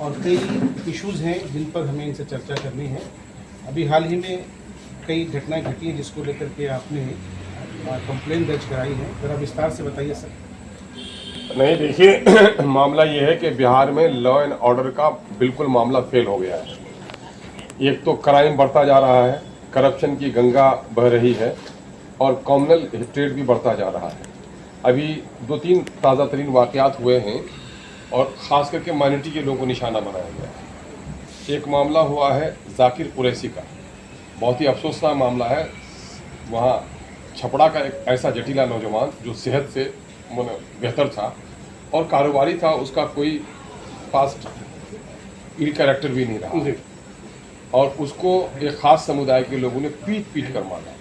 और कई इश्यूज़ हैं जिन पर हमें इनसे चर्चा करनी है। अभी हाल ही में कई घटनाएं घटी हैं जिसको लेकर के आपने कंप्लेंट दर्ज कराई है, ज़रा विस्तार से बताइए सर। नहीं, देखिए मामला ये है कि बिहार में लॉ एंड ऑर्डर का बिल्कुल मामला फेल हो गया है। एक तो क्राइम बढ़ता जा रहा है, करप्शन की गंगा बह रही है और कॉम्युनल हेट्रेड भी बढ़ता जा रहा है। अभी 2-3 ताज़ा तरीन वाक़यात हुए हैं और ख़ास करके माइनॉरिटी के लोगों को निशाना बनाया गया है। एक मामला हुआ है जाकिर कुरैशी का, बहुत ही अफसोसनाक मामला है। वहाँ छपड़ा का एक ऐसा जटीला नौजवान जो सेहत से बेहतर था और कारोबारी था, उसका कोई पास्ट इल कैरेक्टर भी नहीं रहा और उसको एक ख़ास समुदाय के लोगों ने पीट कर मारा,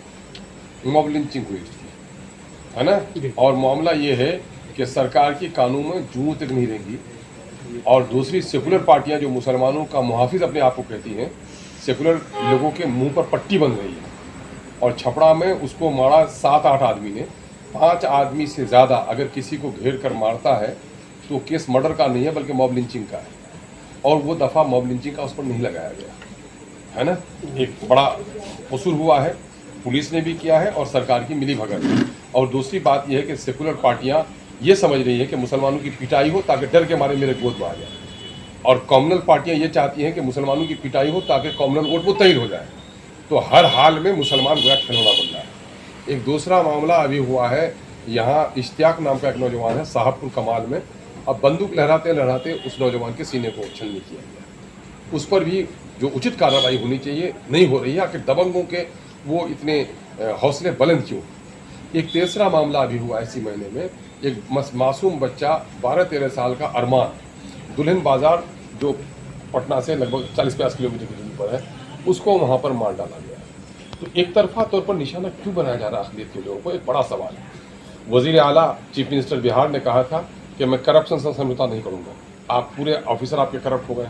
मॉब लिंचिंग हुई उसकी, है ना। और मामला ये है कि सरकार की कानून में जूं तक नहीं रहेंगी और दूसरी सेकुलर पार्टियां जो मुसलमानों का मुहाफिज अपने आप को कहती हैं, सेकुलर लोगों के मुंह पर पट्टी बन रही है। और छपड़ा में उसको मारा 7-8 आदमी ने। 5 आदमी से ज़्यादा अगर किसी को घेर कर मारता है तो केस मर्डर का नहीं है बल्कि मॉब लिंचिंग का है, और वो दफ़ा मॉब लिंचिंग का उस पर नहीं लगाया गया, है ना। एक बड़ा कसूर हुआ है, पुलिस ने भी किया है और सरकार की मिली भगत। और दूसरी बात यह है कि सेकुलर पार्टियां ये समझ रही है कि मुसलमानों की पिटाई हो ताकि डर के मारे मेरे गोद में आ जाए, और कॉम्युनल पार्टियां ये चाहती हैं कि मुसलमानों की पिटाई हो ताकि कॉम्युनल वोट मुतहिद हो जाए। तो हर हाल में मुसलमान गोया खिलौना बन रहा है। एक दूसरा मामला अभी हुआ है, यहाँ इश्तियाक नाम का एक नौजवान है साहबपुर कमाल में। अब बंदूक लहराते लहराते उस नौजवान के सीने को छलनी किया गया। उस पर भी जो उचित कार्रवाई होनी चाहिए नहीं हो रही है। आखिर दबंगों के वो इतने हौसले बुलंद क्यों। एक तीसरा मामला अभी हुआ इसी महीने में, एक मासूम बच्चा 12-13 साल का अरमान, दुल्हन बाजार जो पटना से लगभग 40-50 किलोमीटर की दूरी पर है, उसको वहाँ पर मार डाला गया। तो एक तरफा तौर पर निशाना क्यों बनाया जा रहा है अक़लियत के लोगों को, एक बड़ा सवाल है। वज़ीर आला चीफ मिनिस्टर बिहार ने कहा था कि मैं करप्शन से समझौता नहीं करूँगा। आप पूरे ऑफिसर आपके करप्ट हो गए।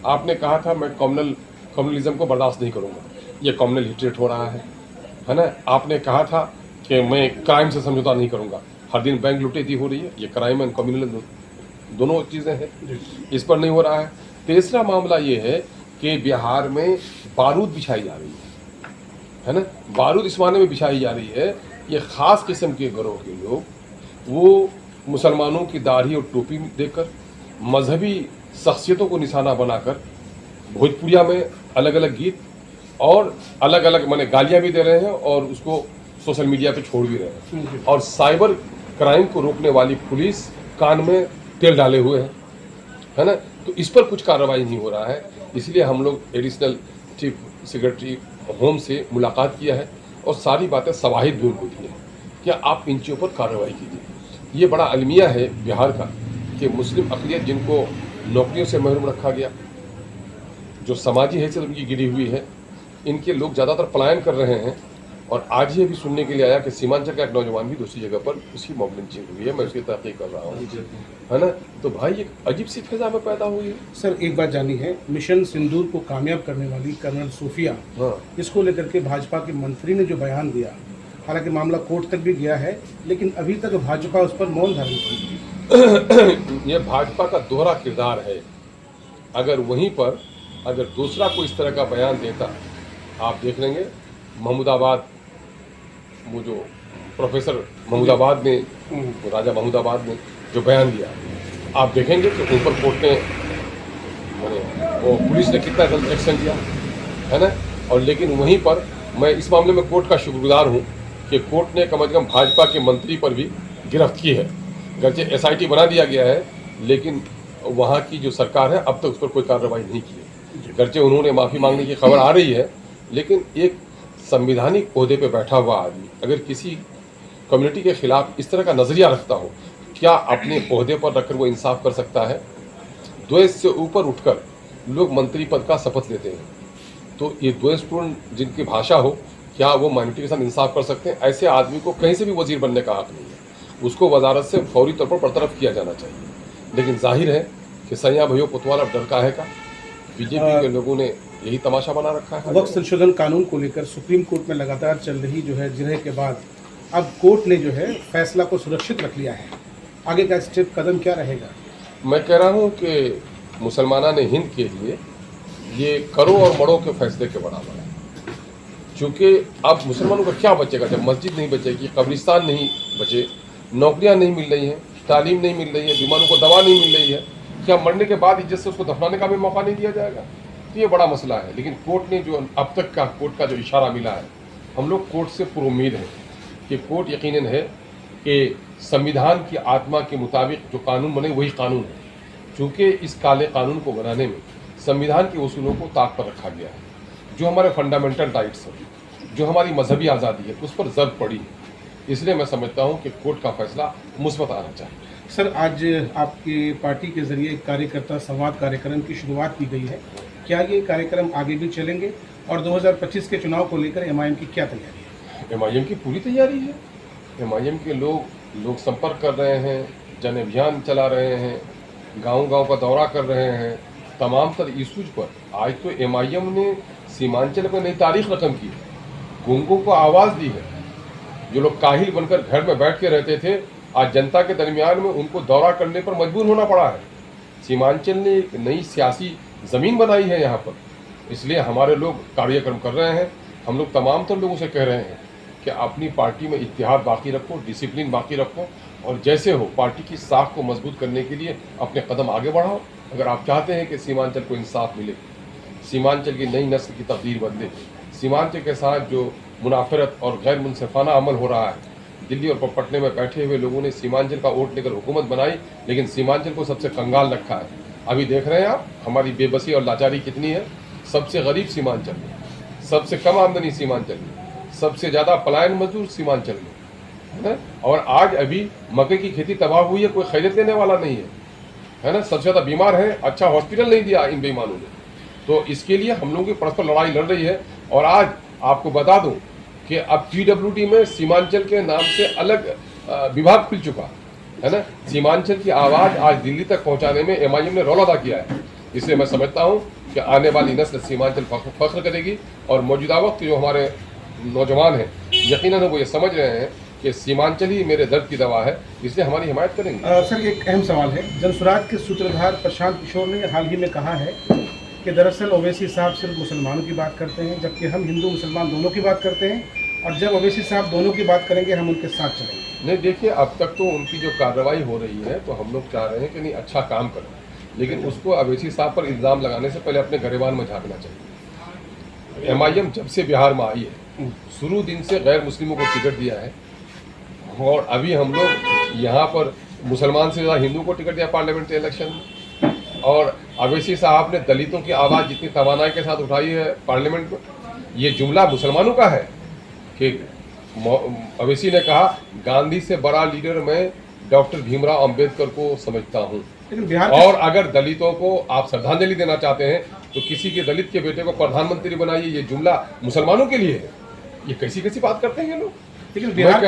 आपने कहा था मैं कम्युनलिज्म को बर्दाश्त नहीं करूँगा, ये कम्युनल हेट्रेड हो रहा है ना। आपने कहा था कि मैं क्राइम से समझौता नहीं करूँगा, हर दिन बैंक लुटेती हो रही है, ये क्राइम एंड कम्युनलिज्म दोनों चीज़ें हैं, इस पर नहीं हो रहा है। तीसरा मामला ये है कि बिहार में बारूद बिछाई जा रही है ना। बारूद इस माने में बिछाई जा रही है, ये ख़ास किस्म के गिरोह के लोग वो मुसलमानों की दाढ़ी और टोपी देकर, मजहबी शख्सियतों को निशाना बनाकर भोजपुरिया में अलग अलग गीत और अलग अलग माने गालियाँ भी दे रहे हैं और उसको सोशल मीडिया पे छोड़ भी रहे हैं। और साइबर क्राइम को रोकने वाली पुलिस कान में तेल डाले हुए है ना। तो इस पर कुछ कार्रवाई नहीं हो रहा है। इसलिए हम लोग एडिशनल चीफ सेक्रेटरी होम से मुलाकात किया है और सारी बातें सवाहिद भी उनको दी है कि आप इन चीज़ों पर कार्रवाई कीजिए। ये बड़ा अलमिया है बिहार का कि मुस्लिम अक़लियत जिनको नौकरियों से महरूम रखा गया, जो समाजी हैसियत उनकी गिरी हुई है, इनके लोग ज़्यादातर पलायन कर रहे हैं। और आज ही अभी सुनने के लिए आया कि सीमांचल का एक नौजवान भी दूसरी जगह पर उसकी मॉब लिंचिंग हुई है। मैं उसकी तहक़ीक़ कर रहा हूँ, है ना। तो भाई एक अजीब सी फिजा में पैदा हुई है। सर एक बात जानी है, मिशन सिंदूर को कामयाब करने वाली कर्नल सूफिया, इसको लेकर के भाजपा के मंत्री ने जो बयान दिया, हालांकि मामला कोर्ट तक भी गया है, लेकिन अभी तक भाजपा उस पर मौन धारण की। ये भाजपा का दोहरा किरदार है। अगर वहीं पर अगर दूसरा कोई इस तरह का बयान देता, आप देख लेंगे महमूदाबाद, वो जो प्रोफेसर महमूदाबाद ने, राजा महमूदाबाद ने जो बयान दिया, आप देखेंगे कि उन पर कोर्ट ने वो पुलिस ने कितना गलत एक्शन किया, है ना। और लेकिन वहीं पर मैं इस मामले में कोर्ट का शुक्रगुजार हूँ कि कोर्ट ने कम से कम भाजपा के मंत्री पर भी गिरफ्त की है। गर्चे SIT बना दिया गया है, लेकिन वहाँ की जो सरकार है अब तक उस पर कोई कार्रवाई नहीं की है। गर्चे उन्होंने माफ़ी मांगने की खबर आ रही है, लेकिन एक संविधानिक ओहदे पे बैठा हुआ आदमी अगर किसी कम्युनिटी के खिलाफ इस तरह का नज़रिया रखता हो, क्या अपने ओहदे पर रखकर वो इंसाफ कर सकता है। द्वेष से ऊपर उठकर लोग मंत्री पद का शपथ लेते हैं, तो ये द्वेषपूर्ण जिनकी भाषा हो, क्या वो माइनॉरिटी के साथ इंसाफ कर सकते हैं। ऐसे आदमी को कहीं से भी वजीर बनने का हक नहीं है, उसको वजारत से फौरी तौर पर बरतरफ किया जाना चाहिए। लेकिन जाहिर है कि सैया भयो पुतवाल अब डर का है का बीजेपी के लोगों ने यही तमाशा बना रखा है। वक्त संशोधन कानून को लेकर सुप्रीम कोर्ट में लगातार चल रही जो है जिरह के बाद अब कोर्ट ने जो है फैसला को सुरक्षित रख लिया है, आगे का स्टेप कदम क्या रहेगा। मैं कह रहा हूँ कि मुसलमान हिंद के लिए ये करो और मरो के फैसले के बराबर है। क्योंकि अब मुसलमानों का क्या बचेगा जब मस्जिद नहीं बचेगी, कब्रिस्तान नहीं बचे, नौकरियां नहीं मिल रही हैं, तालीम नहीं मिल रही है, बीमारों को दवा नहीं मिल रही है, क्या मरने के बाद इज्जत से उसको दफनाने का भी मौका नहीं दिया जाएगा? तो ये बड़ा मसला है। लेकिन कोर्ट ने जो अब तक का कोर्ट का जो इशारा मिला है, हम लोग कोर्ट से पूरी उम्मीद है कि कोर्ट यकीनन है कि संविधान की आत्मा के मुताबिक जो कानून बने वही कानून है। चूँकि इस काले कानून को बनाने में संविधान के उसूलों को ताक पर रखा गया है, जो हमारे फंडामेंटल राइट्स हैं, जो हमारी मजहबी आज़ादी है, उस पर ज़र्ब पड़ी है। इसलिए मैं समझता हूँ कि कोर्ट का फैसला मुस्बत आना चाहिए। सर, आज आपकी पार्टी के जरिए एक कार्यकर्ता संवाद कार्यक्रम की शुरुआत की गई है, क्या ये कार्यक्रम आगे भी चलेंगे और 2025 के चुनाव को लेकर एमआईएम की क्या तैयारी है? एमआईएम की पूरी तैयारी है। एमआईएम के लोग संपर्क कर रहे हैं, जन अभियान चला रहे हैं, गांव-गांव का दौरा कर रहे हैं, तमाम तर इशूज पर। आज तो एमआईएम ने सीमांचल पर नई तारीख रकम की है, गूंगों को आवाज़ दी है। जो लोग काहिल बनकर घर में बैठ के रहते थे, आज जनता के दरमियान में उनको दौरा करने पर मजबूर होना पड़ा है। सीमांचल ने एक नई सियासी ज़मीन बनाई है यहाँ पर, इसलिए हमारे लोग कार्यक्रम कर रहे हैं। हम लोग तमाम तर लोगों से कह रहे हैं कि अपनी पार्टी में इत्तेहाद बाकी रखो, डिसिप्लिन बाकी रखो, और जैसे हो पार्टी की साख को मजबूत करने के लिए अपने कदम आगे बढ़ाओ। अगर आप चाहते हैं कि सीमांचल को इंसाफ मिले, सीमांचल की नई नस्ल की तब्दील बदले, सीमांचल के साथ जो मुनाफरत और गैर मुनसिफाना अमल हो रहा है, दिल्ली और पटने में बैठे हुए लोगों ने सीमांचल का वोट लेकर हुकूमत बनाई, लेकिन सीमांचल को सबसे कंगाल रखा है। अभी देख रहे हैं आप हमारी बेबसी और लाचारी कितनी है। सबसे गरीब सीमांचल में, सबसे कम आमदनी सीमांचल में, सबसे ज़्यादा पलायन मजदूर सीमांचल में, है ना। और आज अभी मकई की खेती तबाह हुई है, कोई खरीद लेने वाला नहीं है ना। सबसे ज़्यादा बीमार है, अच्छा हॉस्पिटल नहीं दिया इन बेईमानों ने। तो इसके लिए हम लोगों की परस्पर लड़ाई लड़ रही है। और आज आपको बता दूं कि अब पीडब्ल्यूडी में सीमांचल के नाम से अलग विभाग खुल चुका है ना। सीमांचल की आवाज़ आज दिल्ली तक पहुंचाने में एमआईएम ने रोल अदा किया है। इसलिए मैं समझता हूं कि आने वाली नस्ल सीमांचल फख्र करेगी, और मौजूदा वक्त जो हमारे नौजवान हैं यकीनन वो ये समझ रहे हैं कि सीमांचल ही मेरे दर्द की दवा है, इसलिए हमारी हिमायत करेंगे। सर, एक अहम सवाल है। जनसुराज के सूत्रधार प्रशांत किशोर ने हाल ही में कहा है कि दरअसल ओवैसी साहब सिर्फ मुसलमानों की बात करते हैं, जबकि हम हिंदू मुसलमान दोनों की बात करते हैं, और जब ओवैसी साहब दोनों की बात करेंगे हम उनके साथ चलेंगे। नहीं, देखिए, अब तक तो उनकी जो कार्रवाई हो रही है तो हम लोग चाह रहे हैं कि नहीं अच्छा काम करें, लेकिन उसको अवैसी साहब पर इल्ज़ाम लगाने से पहले अपने गरेबान में झांकना चाहिए। एमआईएम जब से बिहार में आई है, शुरू दिन से गैर मुस्लिमों को टिकट दिया है, और अभी हम लोग यहाँ पर मुसलमान से ज़्यादा हिंदू को टिकट दिया पार्लियामेंट्री इलेक्शन में। और अवैसी साहब ने दलितों की आवाज़ जितनी तवानाई के साथ उठाई है पार्लियामेंट में, ये जुमला मुसलमानों का है कि अवैसी ने कहा गांधी से बड़ा लीडर मैं डॉक्टर भीमराव अंबेडकर को समझता हूँ। लेकिन बिहार और अगर दलितों को आप श्रद्धांजलि देना चाहते हैं तो किसी के दलित के बेटे को प्रधानमंत्री बनाइए, ये जुमला मुसलमानों के लिए है। ये कैसी कैसी बात करते हैं ये लोग। लेकिन बिहार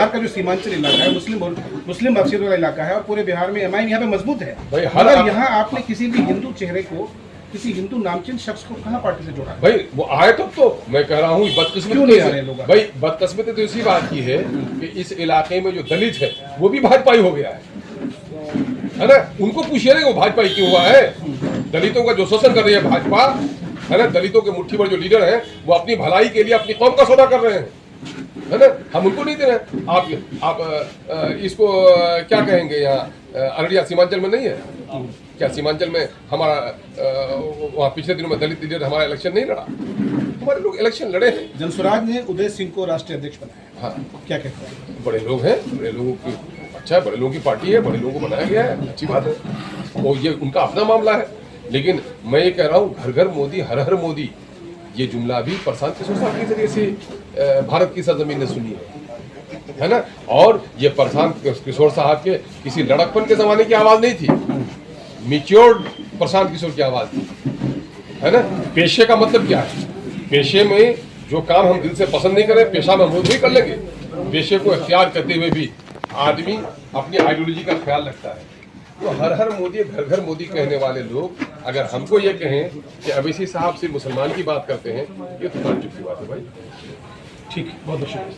का जो सीमांचल इलाका है मुस्लिम बख्शियत वाला इलाका है, और पूरे बिहार में एमआईएम यहाँ पे मजबूत है। मगर यहाँ आपने किसी भी हिंदू चेहरे को, किसी हिंदू नामचीन शख्स को कहाँ पार्टी से जोड़ा? भाई वो आए तो मैं कह रहा हूँ बदकिस्मती क्यों नहीं आ रहे लोग? भाई बदकिस्मती तो इसी बात की है कि इस इलाके में जो दलित है वो भी भाजपाई हो गया है ना। उनको पूछिए ना वो भाजपाई क्यों हुआ है। दलितों का जो शोषण कर रही है भाजपा, है ना, दलितों के मुट्ठी पर जो लीडर है वो अपनी भलाई के लिए अपनी कौम का सौदा कर रहे हैं, है ना। हम उनको नहीं दे रहे। आप इसको क्या कहेंगे, यहाँ अररिया सीमांचल में नहीं है क्या? सीमांचल में हमारा वहाँ पिछले दिनों में दलित लीडर हमारा इलेक्शन नहीं लड़ा, हमारे लोग इलेक्शन लड़े हैं। जनसुराज ने उदय सिंह को राष्ट्रीय अध्यक्ष बनाया। हाँ, क्या कहते हैं? बड़े लोग हैं, बड़े लोगों की अच्छा है, बड़े लोगों की पार्टी है, बड़े लोगों को बनाया गया है, अच्छी बात है, वो ये उनका अपना मामला है। लेकिन मैं ये कह रहा हूँ घर घर मोदी हर हर मोदी, ये जुमला भी प्रशांत किशोर साहब के जरिए से भारत की सरजमीन ने सुनी है ना। और ये प्रशांत किशोर साहब के किसी लड़कपन के जमाने की आवाज़ नहीं थी, मैच्योर्ड प्रशांत किशोर की आवाज़ थी, है ना। पेशे का मतलब क्या है? पेशे में जो काम हम दिल से पसंद नहीं करें, पेशा में हम रोज भी कर लेंगे। पेशे को इख्तियार करते हुए भी आदमी अपनी आइडियोलॉजी का ख्याल रखता है। तो हर हर मोदी घर घर मोदी कहने वाले लोग अगर हमको ये कहें कि अवैसी साहब सिर्फ मुसलमान की बात करते हैं, ये तो ताज्जुब की बात है भाई। ठीक है, बहुत बहुत शुक्रिया।